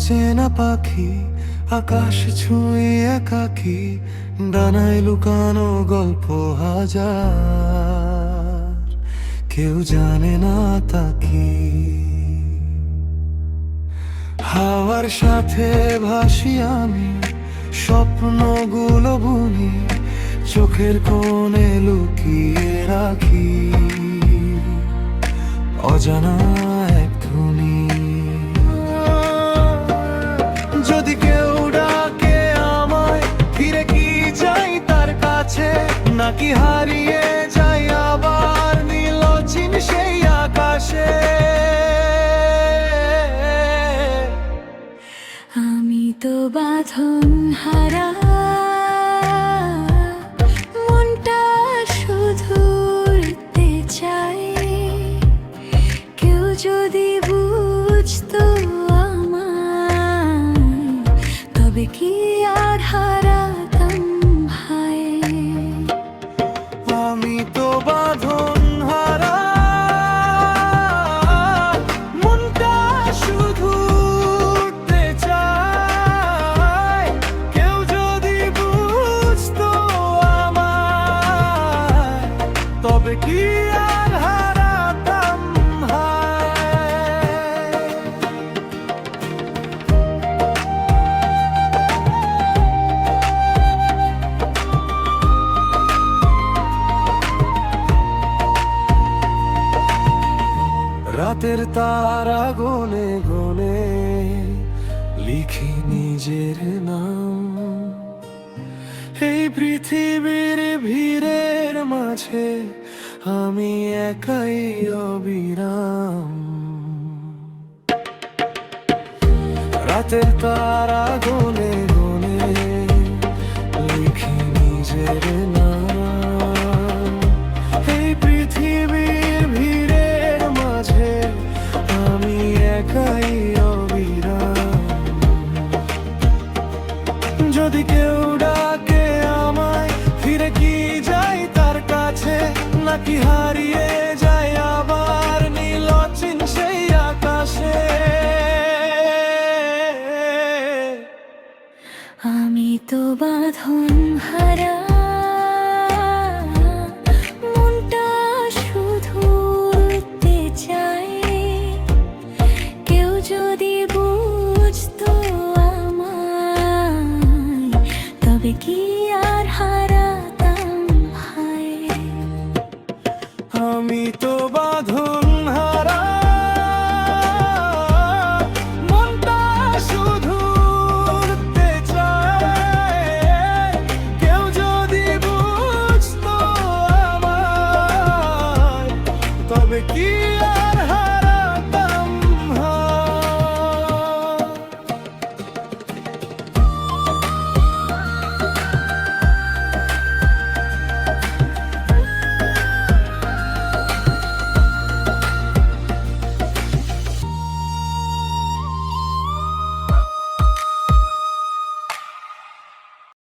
অচেনা পাখি আকাশ ছুঁয়ে একাকী, ডানায় লুকানো গল্প হাজার, কেউ জানে না তা কি। হাওয়ার সাথে ভাসি আমি, স্বপ্নগুলো বুনি, চোখের কোণে লুকিয়ে রাখি অজানা এক ধুনি। যদি কেউ ডাকে আমায়, ফিরে কি যাই তার কাছে, নাকি হারিয়ে যাই আবার নীলচিন সেই আকাশে। আমি তো বাঁধন হারা, মনটা শুধু উড়তে চাই। কেউ যদি বুঝতো আমায়, তবে কি আর হারাতাম হায়। আমি তো বাঁধন হারা, মনটা শুধু উড়তে চায়। কেউ যদি বুঝতো আমায়, তবে কি আর হারাতাম হায়। রাতের তারা গনে গনে লিখি নিজের নাম, এই পৃথিবীর ভিড়ের মাঝে আমি একাই অবিরাম। রাতের তারা গনে গনে লিখি নিজের নাম, এই পৃথিবীর ভিড়ের মাঝে আমি একাই অবিরাম। যদি কেউ ডাকে আমায়, ফিরে কি যাই তার কাছে, নাকি হারিয়ে যাই আবার নীলচিন সেই আকাশে। আমি তো বাঁধন হারা, মনটা শুধু উড়তে চাই। কেউ যদি বুঝতো আমায়, তবে কি আর হারাতাম হায়। আমি তো বাঁধন হারা, মনটা শুধু উড়তে চায়। কেউ যদি বুঝতো আমায়, তবে কি